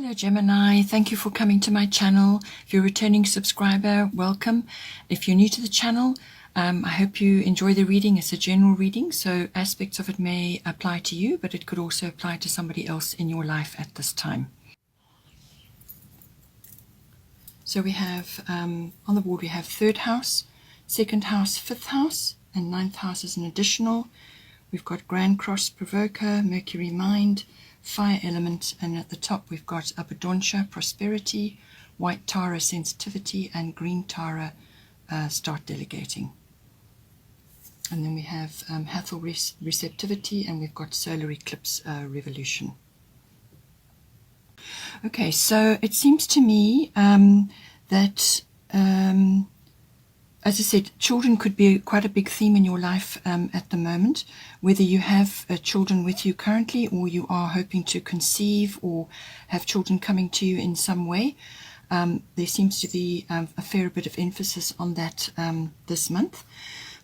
Hello Gemini, thank you for coming to my channel. If you're a returning subscriber, welcome. If you're new to the channel, I hope you enjoy the reading. It's a general reading, so aspects of it may apply to you, but it could also apply to somebody else in your life at this time. So we have, on the board we have 3rd house, 2nd house, 5th house, and 9th house is an additional. We've got Grand Cross Provoker, Mercury Mind, Fire Element, and at the top we've got Abundantia, Prosperity, White Tara, Sensitivity, and Green Tara, Start Delegating. And then we have Hathor, Receptivity, and we've got Solar Eclipse, Revolution. Okay, so it seems to me that as I said, children could be quite a big theme in your life at the moment, whether you have children with you currently or you are hoping to conceive or have children coming to you in some way. There seems to be a fair bit of emphasis on that this month.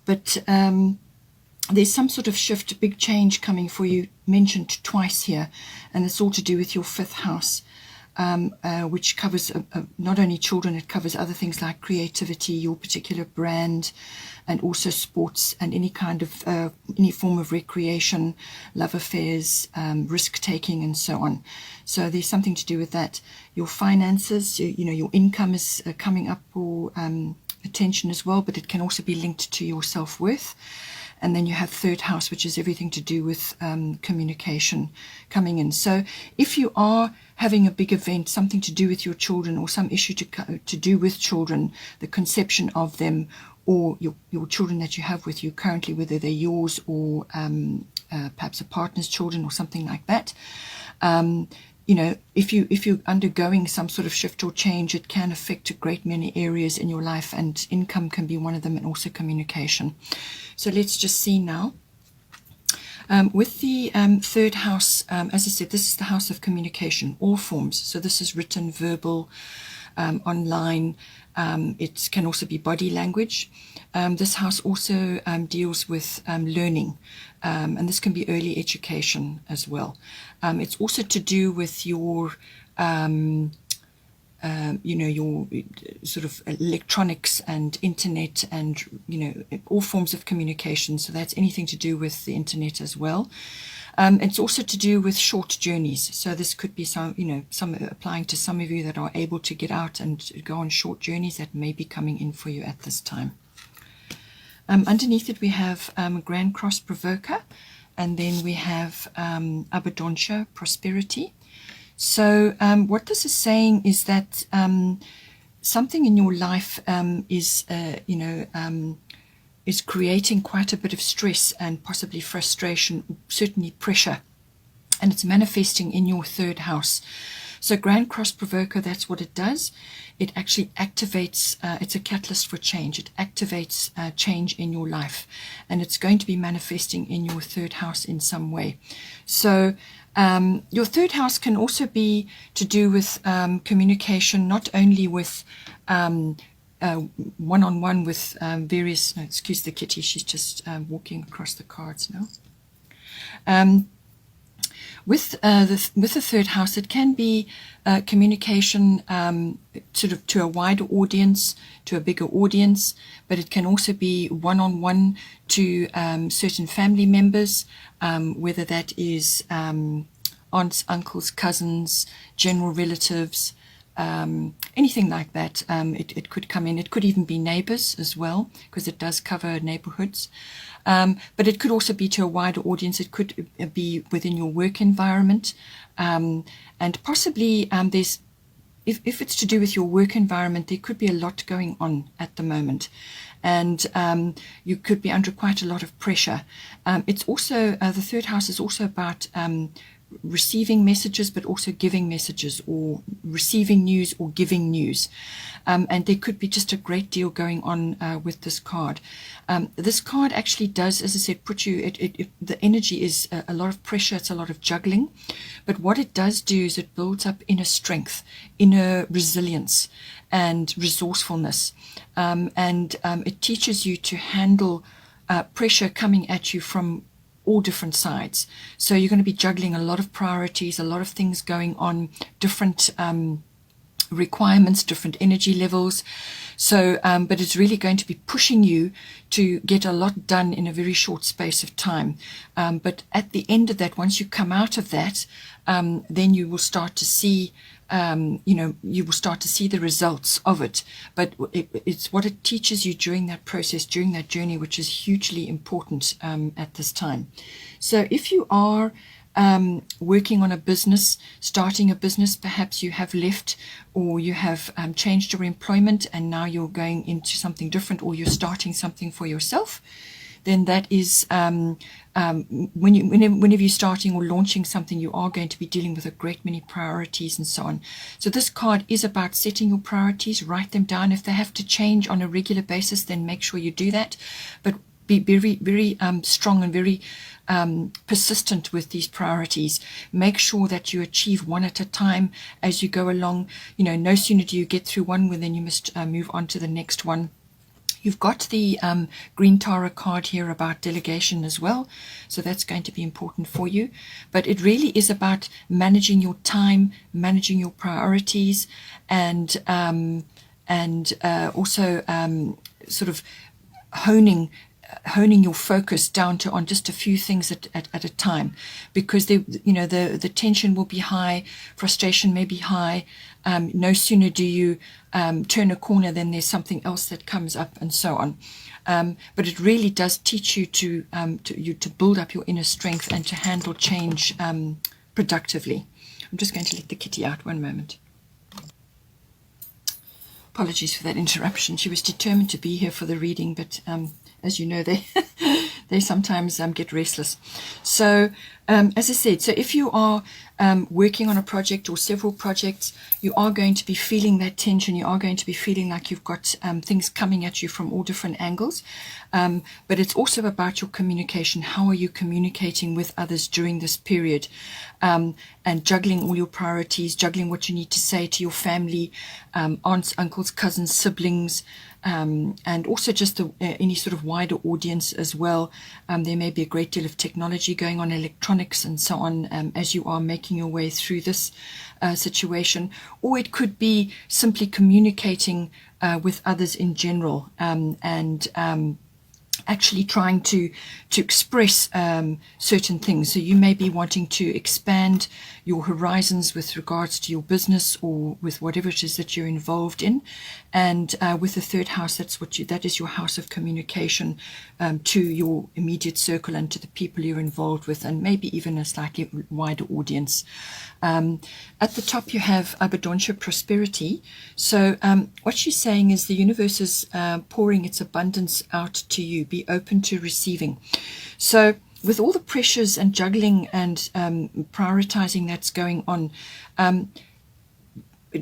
But there's some sort of shift, big change coming for you, mentioned twice here, and it's all to do with your 5th house. Which covers not only children, it covers other things like creativity, your particular brand, and also sports and any kind of any form of recreation, love affairs, risk-taking, and so on. So there's something to do with that. Your finances, you know, your income is coming up for attention as well, but it can also be linked to your self-worth. And then you have 3rd house, which is everything to do with communication coming in. So if you are having a big event, something to do with your children or some issue to do with children, the conception of them, or your children that you have with you currently, whether they're yours or perhaps a partner's children or something like that, you know, if you're undergoing some sort of shift or change, it can affect a great many areas in your life, and income can be one of them, and also communication. So let's just see now. With the 3rd house, as I said, this is the house of communication, all forms. So this is written, verbal, online. It can also be body language. This house also deals with learning, and this can be early education as well. It's also to do with your you know, your sort of electronics and internet and, you know, all forms of communication. So that's anything to do with the internet as well. It's also to do with short journeys. So this could be some, you know, some applying to some of you that are able to get out and go on short journeys that may be coming in for you at this time. Underneath it we have Grand Cross Provoker, and then we have Abundantia, Prosperity. So what this is saying is that something in your life is, you know, is creating quite a bit of stress and possibly frustration, certainly pressure, and it's manifesting in your 3rd house. So Grand Cross Provoker, that's what it does. It actually activates, it's a catalyst for change. It activates change in your life, and it's going to be manifesting in your 3rd house in some way. So your 3rd house can also be to do with communication, not only with one-on-one with various, no, excuse the kitty, she's just walking across the cards now. With the 3rd house, it can be communication sort of to a wider audience, to a bigger audience, but it can also be one-on-one to certain family members, whether that is aunts, uncles, cousins, general relatives, anything like that. It could come in. It could even be neighbors as well, because it does cover neighborhoods. But it could also be to a wider audience. It could be within your work environment, and possibly there's, if it's to do with your work environment, there could be a lot going on at the moment, and you could be under quite a lot of pressure. It's also, the 3rd house is also about receiving messages, but also giving messages, or receiving news or giving news. And there could be just a great deal going on with this card. This card actually does, as I said, put you, the energy is a lot of pressure, it's a lot of juggling. But what it does do is it builds up inner strength, inner resilience, and resourcefulness. And it teaches you to handle pressure coming at you from all different sides. So you're going to be juggling a lot of priorities, a lot of things going on, different requirements, different energy levels. So, but it's really going to be pushing you to get a lot done in a very short space of time. But at the end of that, once you come out of that, then you will start to see, you will start to see the results of it. But it's what it teaches you during that process, during that journey, which is hugely important at this time. So if you are working on a business, starting a business, perhaps you have left or you have changed your employment and now you're going into something different, or you're starting something for yourself, then that is whenever you're starting or launching something, you are going to be dealing with a great many priorities and so on. So this card is about setting your priorities, write them down. If they have to change on a regular basis, then make sure you do that. But be very, very strong and very persistent with these priorities. Make sure that you achieve one at a time as you go along. No sooner do you get through one, then you must move on to the next one. You've got the green tarot card here about delegation as well, so that's going to be important for you. But it really is about managing your time, managing your priorities, and also sort of honing your focus down to on just a few things at a time, because the tension will be high, frustration may be high. No sooner do you turn a corner than there's something else that comes up, and so on. But it really does teach you to build up your inner strength and to handle change productively. I'm just going to let the kitty out one moment. Apologies for that interruption. She was determined to be here for the reading, but as you know, they sometimes get restless. So as I said, so if you are working on a project or several projects, you are going to be feeling that tension. You are going to be feeling like you've got things coming at you from all different angles. But it's also about your communication. How are you communicating with others during this period? And juggling all your priorities, juggling what you need to say to your family, aunts, uncles, cousins, siblings, and also just any sort of wider audience as well. There may be a great deal of technology going on, electronics and so on, as you are making your way through this situation. Or it could be simply communicating with others in general, and actually trying to express certain things. So you may be wanting to expand your horizons with regards to your business or with whatever it is that you're involved in. And with the third house, that is your house of communication to your immediate circle and to the people you're involved with, and maybe even a slightly wider audience. At the top you have Abundancia, prosperity. So what she's saying is the universe is pouring its abundance out to you. Be open to receiving. So with all the pressures and juggling and prioritizing that's going on,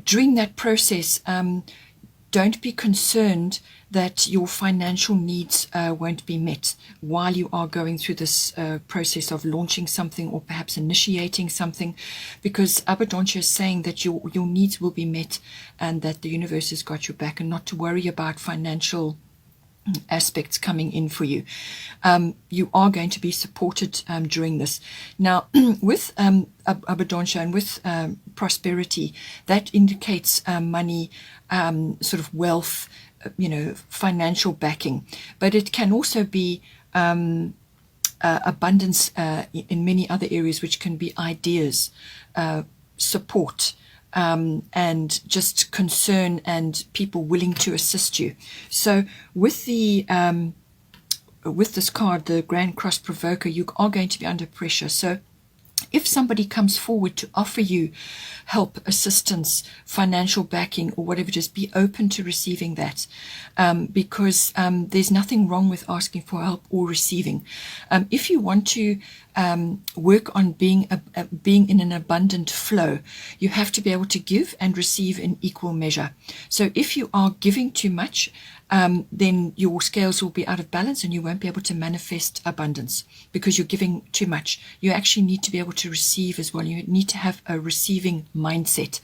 during that process, don't be concerned that your financial needs won't be met while you are going through this process of launching something or perhaps initiating something, because Abundancia is saying that your needs will be met and that the universe has got your back, and not to worry about financial aspects coming in for you. You are going to be supported during this. Now, with Abundancia and with prosperity, that indicates money, sort of wealth, financial backing. But it can also be abundance in many other areas, which can be ideas, support, and just concern and people willing to assist you. So with this card, the Grand Cross Provoker, you are going to be under pressure. So if somebody comes forward to offer you help, assistance, financial backing, or whatever it is, be open to receiving that, because there's nothing wrong with asking for help or receiving. If you want to work on being in an abundant flow, you have to be able to give and receive in equal measure. So if you are giving too much, then your scales will be out of balance and you won't be able to manifest abundance because you're giving too much. You actually need to be able to receive as well. You need to have a receiving mindset.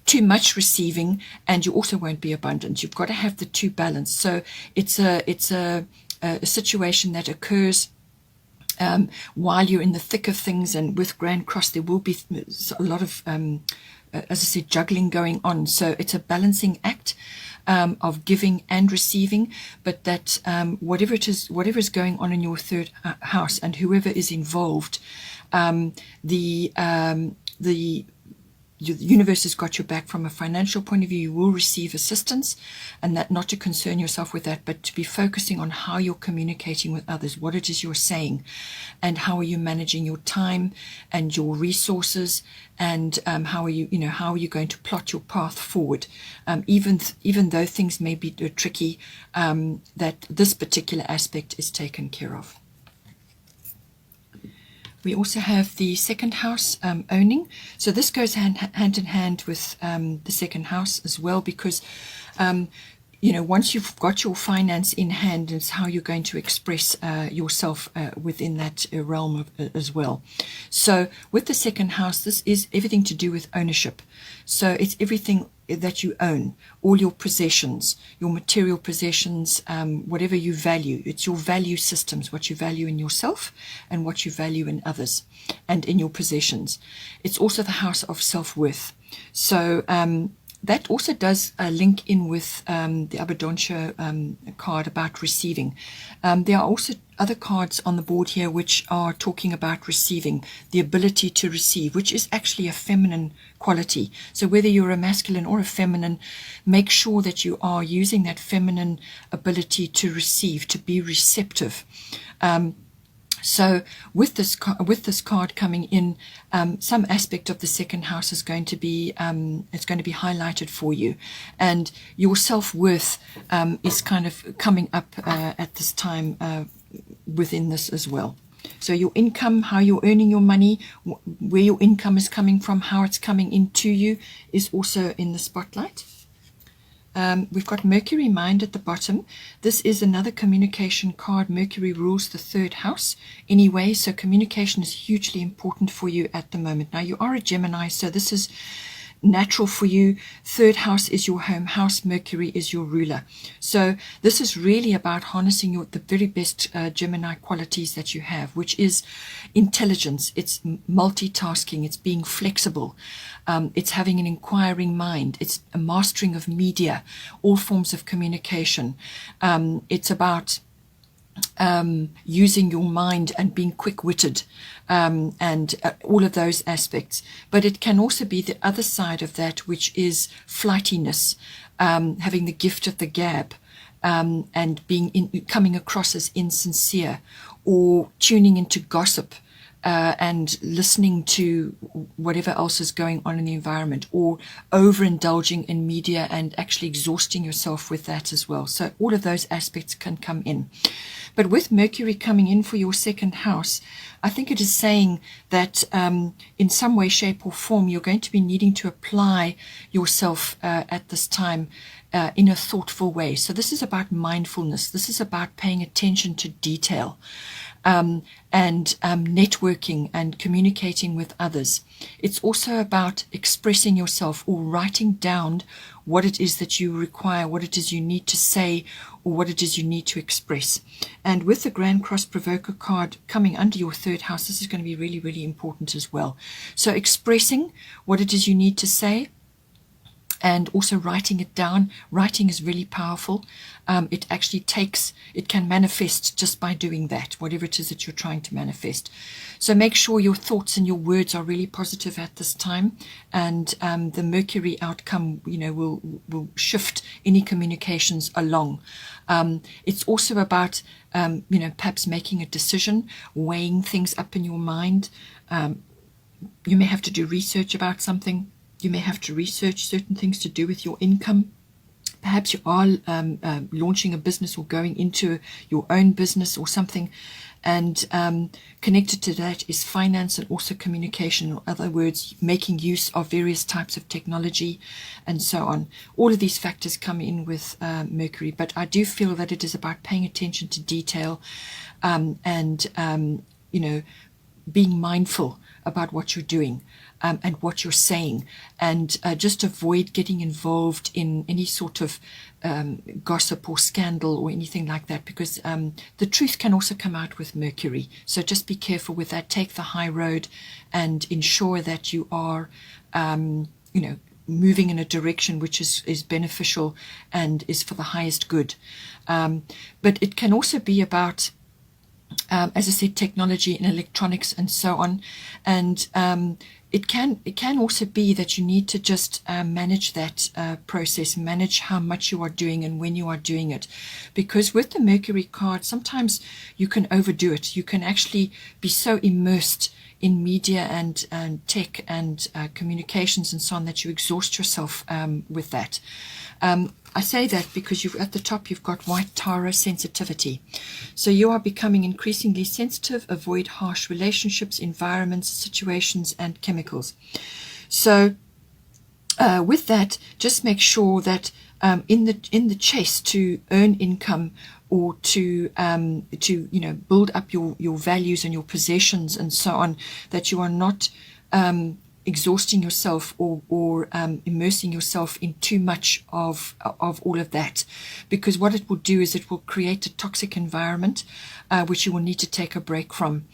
Too much receiving and you also won't be abundant. You've got to have the two balanced. So it's a situation that occurs while you're in the thick of things, and with Grand Cross there will be a lot of as I said, juggling going on. So it's a balancing act of giving and receiving, but that whatever is going on in your third house, and whoever is involved, the universe has got your back from a financial point of view. You will receive assistance, and that not to concern yourself with that, but to be focusing on how you're communicating with others, what it is you're saying, and how are you managing your time and your resources, and how are you going to plot your path forward, even though things may be tricky, that this particular aspect is taken care of. We also have the second house owning. So this goes hand in hand with the second house as well, because once you've got your finance in hand, it's how you're going to express yourself within that realm as well. So with the second house, this is everything to do with ownership. So it's everything that you own, all your possessions, your material possessions, whatever you value. It's your value systems, what you value in yourself and what you value in others and in your possessions. It's also the house of self-worth. So that also does link in with the Abundancia card about receiving. There are also other cards on the board here which are talking about receiving, the ability to receive, which is actually a feminine quality. So whether you're a masculine or a feminine, make sure that you are using that feminine ability to receive, to be receptive. So with this card coming in, some aspect of the second house is going to be highlighted for you, and your self-worth is kind of coming up at this time within this as well. So your income, how you're earning your money, where your income is coming from, how it's coming into you, is also in the spotlight. We've got Mercury Mind at the bottom. This is another communication card. Mercury rules the third house anyway, so communication is hugely important for you at the moment. Now, you are a Gemini, so this is natural for you. Third house is your home house. Mercury is your ruler. So this is really about harnessing the very best Gemini qualities that you have, which is intelligence. It's multitasking. It's being flexible. It's having an inquiring mind. It's a mastering of media, all forms of communication. It's about using your mind and being quick-witted, and all of those aspects. But it can also be the other side of that, which is flightiness, having the gift of the gab, and coming across as insincere, or tuning into gossip, and listening to whatever else is going on in the environment, or overindulging in media and actually exhausting yourself with that as well. So all of those aspects can come in. But with Mercury coming in for your second house, I think it is saying that in some way, shape or form, you're going to be needing to apply yourself at this time in a thoughtful way. So this is about mindfulness. This is about paying attention to detail. And networking and communicating with others. It's also about expressing yourself, or writing down what it is that you require, what it is you need to say, or what it is you need to express. And with the Grand Cross Provoker card coming under your third house, this is going to be really, really important as well. So expressing what it is you need to say, and also writing it down. Writing is really powerful. It can manifest just by doing that, whatever it is that you're trying to manifest. So make sure your thoughts and your words are really positive at this time, and the Mercury outcome, will shift any communications along. It's also about, perhaps making a decision, weighing things up in your mind. You may have to do research about something. You may have to research certain things to do with your income. Perhaps you are launching a business or going into your own business or something. And connected to that is finance and also communication. In other words, making use of various types of technology and so on. All of these factors come in with Mercury. But I do feel that it is about paying attention to detail, and being mindful about what you're doing. and what you're saying, and just avoid getting involved in any sort of gossip or scandal or anything like that, because the truth can also come out with Mercury. So just be careful with that. Take the high road and ensure that you are, moving in a direction which is beneficial and is for the highest good. But it can also be about, as I said, technology and electronics and so on. And it can also be that you need to just manage that process, manage how much you are doing and when you are doing it. Because with the Mercury card, sometimes you can overdo it. You can actually be so immersed in media and tech and communications and so on that you exhaust yourself with that. I say that because at the top you've got white Tara, sensitivity. So you are becoming increasingly sensitive. Avoid harsh relationships, environments, situations, and chemicals. So with that, just make sure that in the chase to earn income, or to build up your values and your possessions and so on, that you are not exhausting yourself or immersing yourself in too much of all of that, because what it will do is it will create a toxic environment which you will need to take a break from.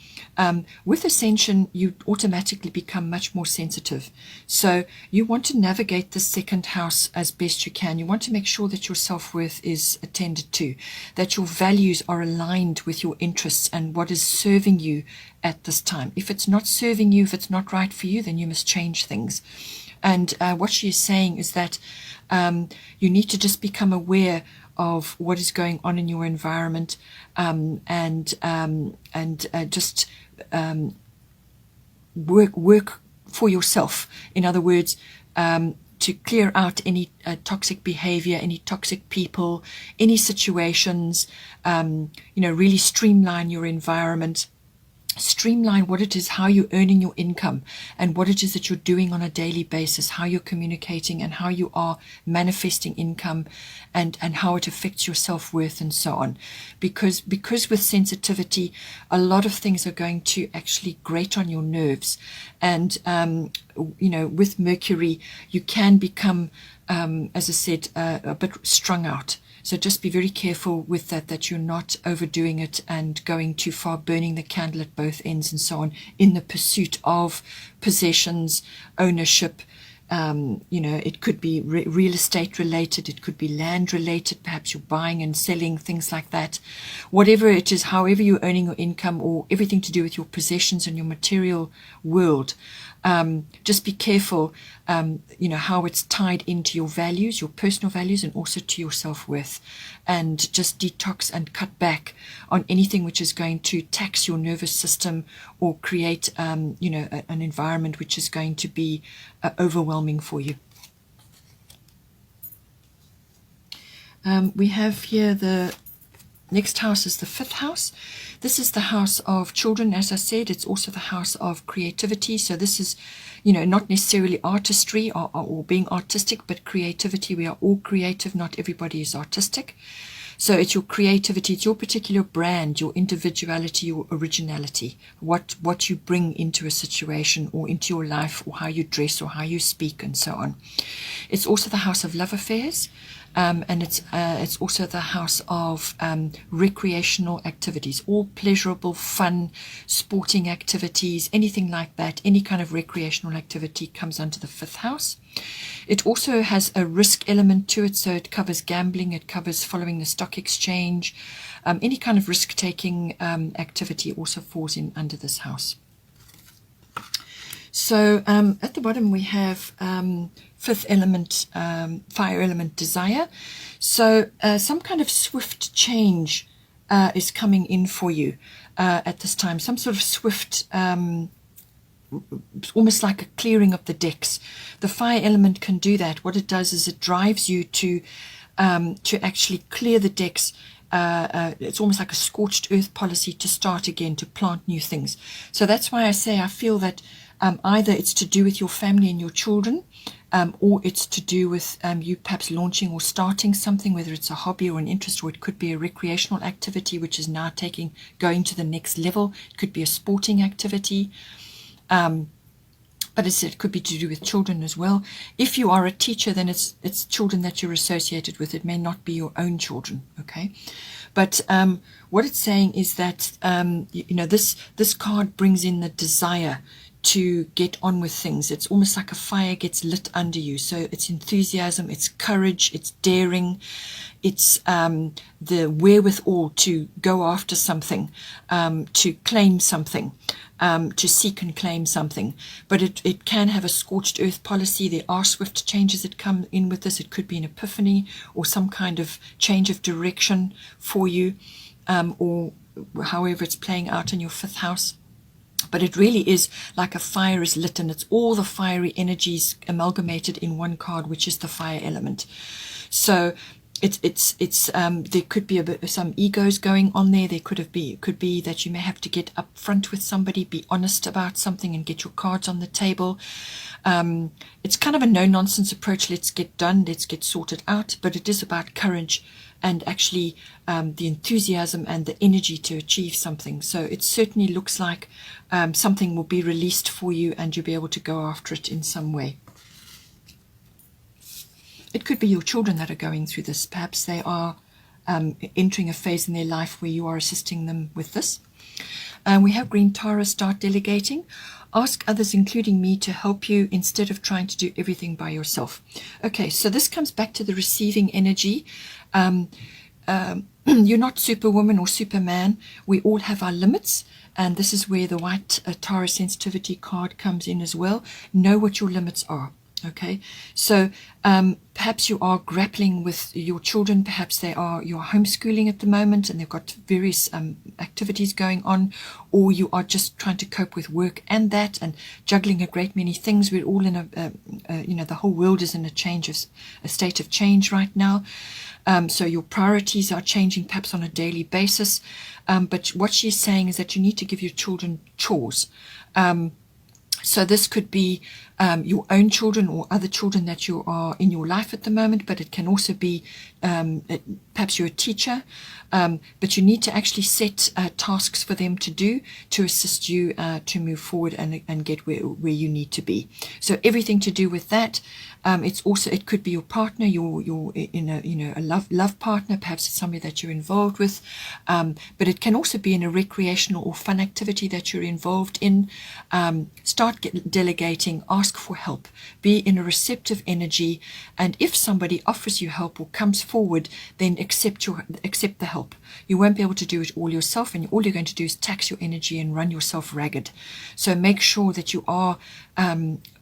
With Ascension, you automatically become much more sensitive. So you want to navigate the second house as best you can. You want to make sure that your self-worth is attended to, that your values are aligned with your interests and what is serving you at this time. If it's not serving you, if it's not right for you, then you must change things. And what she is saying is that you need to just become aware of what is going on in your environment, and just work for yourself. In other words, to clear out any toxic behavior, any toxic people, any situations. Really streamline your environment. Streamline what it is, how you're earning your income, and what it is that you're doing on a daily basis, how you're communicating and how you are manifesting income, and how it affects your self-worth and so on. Because with sensitivity, a lot of things are going to actually grate on your nerves. And, with Mercury, you can become, as I said, a bit strung out. So just be very careful with that you're not overdoing it and going too far, burning the candle at both ends and so on, in the pursuit of possessions, ownership. It could be real estate related, it could be land related, perhaps you're buying and selling, things like that. Whatever it is, however you're earning your income, or everything to do with your possessions and your material world. Just be careful, how it's tied into your values, your personal values, and also to your self-worth. And just detox and cut back on anything which is going to tax your nervous system or create, an environment which is going to be overwhelming for you. We have here the next house is the 5th house. This is the house of children. As I said, it's also the house of creativity. So this is, not necessarily artistry or being artistic, but creativity. We are all creative. Not everybody is artistic. So it's your creativity, it's your particular brand, your individuality, your originality, what you bring into a situation or into your life, or how you dress or how you speak and so on. It's also the house of love affairs. And it's also the house of recreational activities, all pleasurable, fun, sporting activities, anything like that. Any kind of recreational activity comes under the 5th house. It also has a risk element to it, so it covers gambling, it covers following the stock exchange. Any kind of risk-taking activity also falls in under this house. So at the bottom we have 5th element, fire element, desire. So some kind of swift change is coming in for you at this time. Some sort of swift, almost like a clearing of the decks. The fire element can do that. What it does is it drives you to actually clear the decks. It's almost like a scorched earth policy to start again, to plant new things. So that's why I say I feel that either it's to do with your family and your children, or it's to do with you perhaps launching or starting something, whether it's a hobby or an interest, or it could be a recreational activity which is now going to the next level. It could be a sporting activity. But as I said, it could be to do with children as well. If you are a teacher, then it's children that you're associated with. It may not be your own children, okay? But what it's saying is that, this card brings in the desire to get on with things. It's almost like a fire gets lit under you. So it's enthusiasm, it's courage, it's daring, it's the wherewithal to go after something, to claim something, to seek and claim something. But it can have a scorched earth policy. There are swift changes that come in with this. It could be an epiphany or some kind of change of direction for you, or however it's playing out in your 5th house. But it really is like a fire is lit, and it's all the fiery energies amalgamated in one card, which is the fire element. So it's there could be some egos going on there. It could be that you may have to get up front with somebody, be honest about something, and get your cards on the table. It's kind of a no-nonsense approach. Let's get done, let's get sorted out. But it is about courage and actually the enthusiasm and the energy to achieve something. So it certainly looks like something will be released for you, and you'll be able to go after it in some way. It could be your children that are going through this. Perhaps they are entering a phase in their life where you are assisting them with this. We have Green Tara, start delegating. Ask others, including me, to help you instead of trying to do everything by yourself. Okay, so this comes back to the receiving energy. You're not Superwoman or Superman. We all have our limits, and this is where the white Tara sensitivity card comes in as well. Know what your limits are. Okay, so perhaps you are grappling with your children. Perhaps you're homeschooling at the moment, and they've got various activities going on, or you are just trying to cope with work and juggling a great many things. We're all in the whole world is in a state of change right now. So your priorities are changing, perhaps on a daily basis. But what she's saying is that you need to give your children chores. So this could be your own children or other children that you are in your life at the moment, but it can also be perhaps you're a teacher, but you need to actually set tasks for them to do to assist you to move forward and get where you need to be. So everything to do with that. It could be your partner, you're in a love partner, perhaps it's somebody that you're involved with, but it can also be in a recreational or fun activity that you're involved in. Start delegating, ask for help, be in a receptive energy, and if somebody offers you help or comes forward, then accept the help. You won't be able to do it all yourself, and all you're going to do is tax your energy and run yourself ragged. So make sure that you are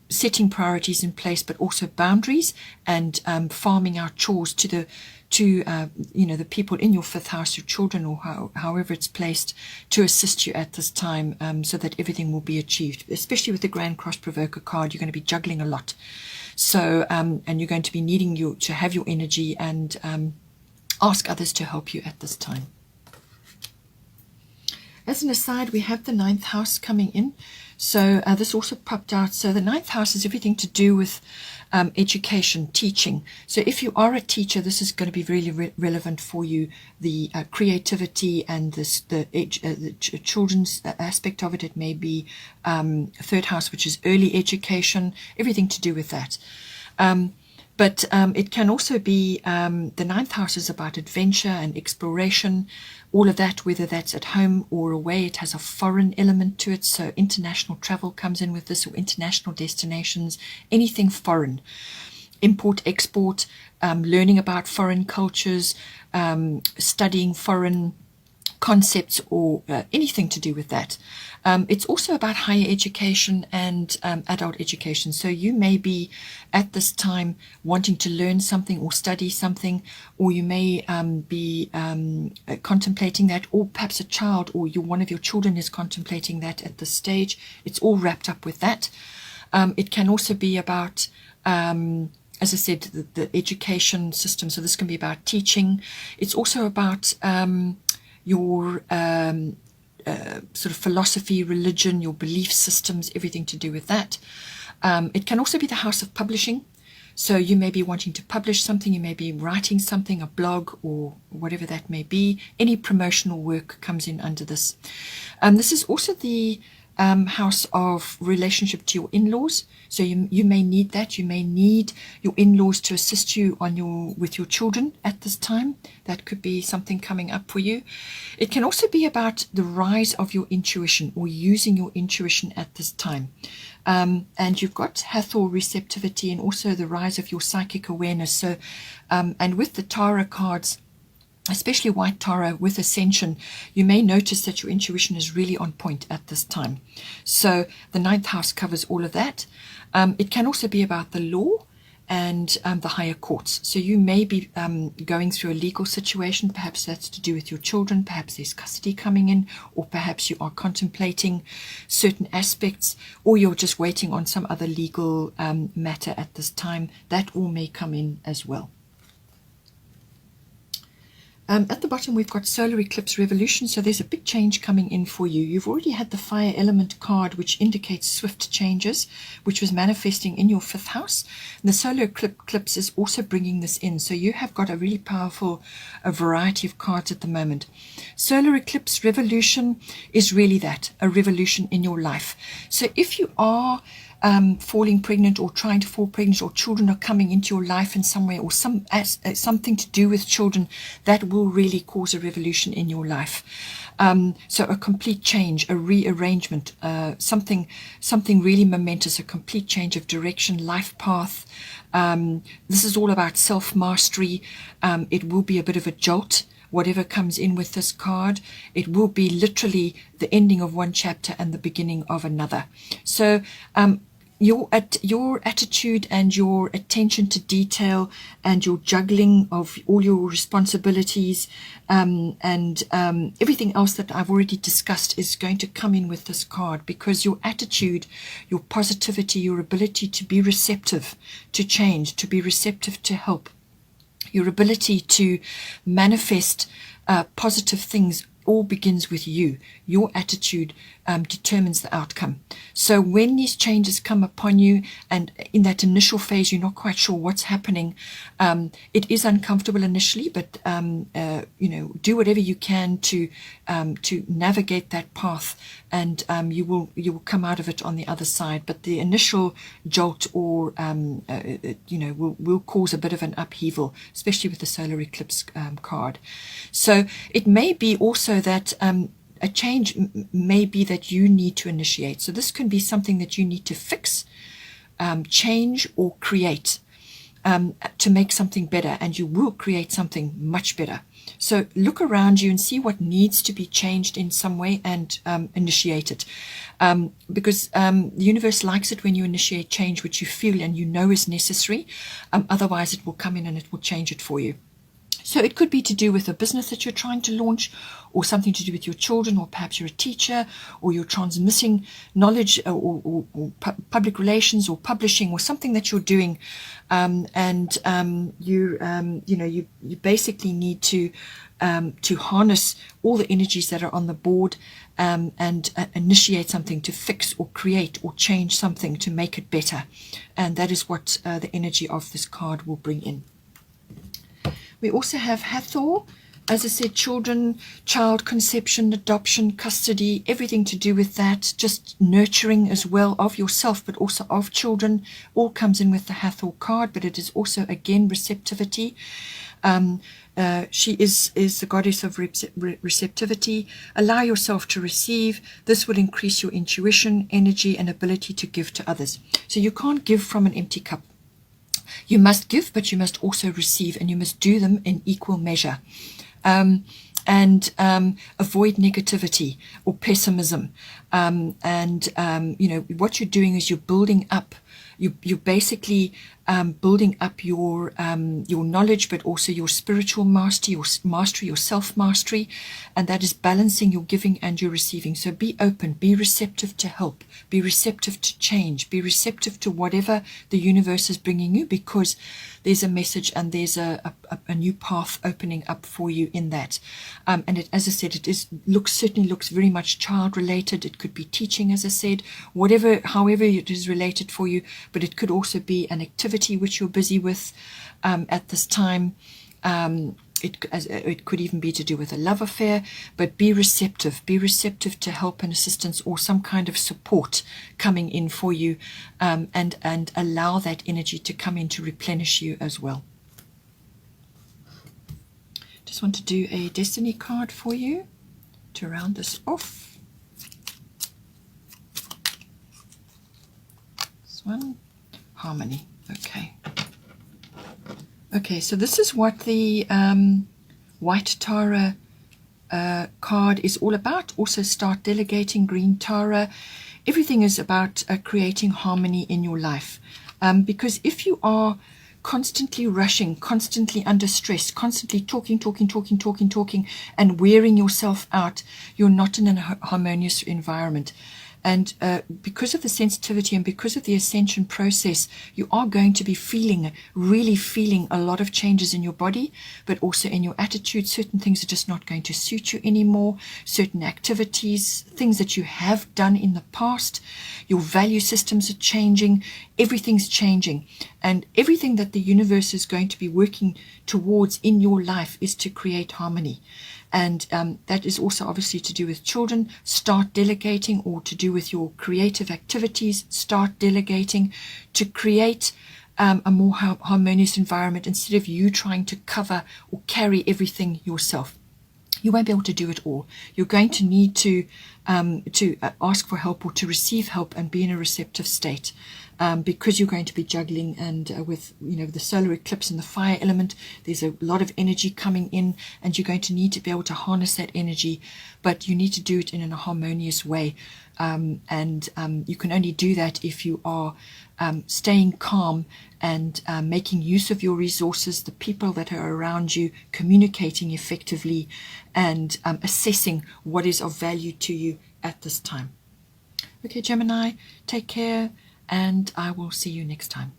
setting priorities in place, but also boundaries, and farming out chores to the people in your 5th house, your children, or however it's placed, to assist you at this time, so that everything will be achieved. Especially with the Grand Cross Provoker card, you're going to be juggling a lot. So and you're going to be needing to have your energy and ask others to help you at this time. As an aside, we have the 9th house coming in. So this also popped out. So the 9th house is everything to do with education, teaching. So if you are a teacher, this is going to be really relevant for you. The creativity and the children's aspect of it. It may be 3rd house, which is early education, everything to do with that. But it can also be, the 9th house is about adventure and exploration, all of that, whether that's at home or away. It has a foreign element to it, so international travel comes in with this, or international destinations, anything foreign. Import, export, learning about foreign cultures, studying foreign concepts, or anything to do with that. It's also about higher education and adult education. So you may be at this time wanting to learn something or study something, or you may be contemplating that, or perhaps a child or one of your children is contemplating that at this stage. It's all wrapped up with that. It can also be about, as I said, the education system. So this can be about teaching. It's also about your sort of philosophy, religion, your belief systems, everything to do with that. It can also be the house of publishing. So you may be wanting to publish something, you may be writing something, a blog or whatever that may be. Any promotional work comes in under this. This is also the house of relationship to your in-laws. So you may need that. You may need your in-laws to assist you with your children at this time. That could be something coming up for you. It can also be about the rise of your intuition, or using your intuition at this time. And you've got Hathor receptivity, and also the rise of your psychic awareness. So, and with the Tara cards, especially White Tara with Ascension, you may notice that your intuition is really on point at this time. So the 9th house covers all of that. It can also be about the law and the higher courts. So you may be going through a legal situation. Perhaps that's to do with your children. Perhaps there's custody coming in, or perhaps you are contemplating certain aspects, or you're just waiting on some other legal matter at this time. That all may come in as well. At the bottom, we've got solar eclipse revolution. So there's a big change coming in for you. You've already had the fire element card, which indicates swift changes, which was manifesting in your 5th house. And the solar eclipse is also bringing this in. So you have got a really powerful variety of cards at the moment. Solar eclipse revolution is really that, a revolution in your life. So if you are falling pregnant, or trying to fall pregnant, or children are coming into your life in some way, or something to do with children, that will really cause a revolution in your life. So a complete change, a rearrangement, something really momentous, a complete change of direction, life path. This is all about self-mastery. It will be a bit of a jolt. Whatever comes in with this card, it will be literally the ending of one chapter and the beginning of another. So your attitude and your attention to detail and your juggling of all your responsibilities and everything else that I've already discussed is going to come in with this card, because your attitude, your positivity, your ability to be receptive to change, to be receptive to help, your ability to manifest positive things, all begins with you. Your attitude determines the outcome. So when these changes come upon you, and in that initial phase you're not quite sure what's happening, it is uncomfortable initially, but do whatever you can to navigate that path, and you will come out of it on the other side. But the initial jolt will cause a bit of an upheaval, especially with the solar eclipse card. So it may be also that a change may be that you need to initiate. So this can be something that you need to fix, change, or create to make something better, and you will create something much better. So look around you and see what needs to be changed in some way, and initiate it, because the universe likes it when you initiate change which you feel and you know is necessary. Otherwise it will come in and it will change it for you. So it could be to do with a business that you're trying to launch, or something to do with your children, or perhaps you're a teacher, or you're transmitting knowledge, or public relations, or publishing, or something that you're doing, you basically need to harness all the energies that are on the board, and initiate something to fix or create or change something to make it better. And that is what the energy of this card will bring in. We also have Hathor, as I said, children, child conception, adoption, custody, everything to do with that, just nurturing as well of yourself, but also of children, all comes in with the Hathor card. But it is also, again, receptivity. She is the goddess of receptivity. Allow yourself to receive. This will increase your intuition, energy, and ability to give to others. So you can't give from an empty cup. You must give, but you must also receive, and you must do them in equal measure. And avoid negativity or pessimism. What you're doing is you're building up. You're basically building up your knowledge, but also your spiritual mastery, your self-mastery, and that is balancing your giving and your receiving. So be open, be receptive to help, be receptive to change, be receptive to whatever the universe is bringing you, because there's a message and there's a new path opening up for you in that. And it, as I said, certainly looks very much child related. It could be teaching, as I said, however it is related for you, but it could also be an activity which you're busy with at this time. it could even be to do with a love affair, but be receptive to help and assistance or some kind of support coming in for you, and allow that energy to come in to replenish you as well. Just want to do a destiny card for you to round this off. This one, harmony. Okay, so this is what the white Tara card is all about. Also start delegating, green Tara. Everything is about creating harmony in your life, because if you are constantly rushing, constantly under stress, constantly talking and wearing yourself out, you're not in a harmonious environment. And because of the sensitivity and because of the ascension process, you are going to be really feeling a lot of changes in your body, but also in your attitude. Certain things are just not going to suit you anymore. Certain activities, things that you have done in the past, your value systems are changing. Everything's changing. And everything that the universe is going to be working towards in your life is to create harmony. And that is also obviously to do with children. Start delegating, or to do with your creative activities. Start delegating to create a more harmonious environment instead of you trying to cover or carry everything yourself. You won't be able to do it all. You're going to need to ask for help or to receive help and be in a receptive state, because you're going to be juggling, and with the solar eclipse and the fire element, there's a lot of energy coming in, and you're going to need to be able to harness that energy, but you need to do it in a harmonious way, and you can only do that if you are staying calm and making use of your resources, the people that are around you, communicating effectively, and assessing what is of value to you at this time. Okay, Gemini, take care, and I will see you next time.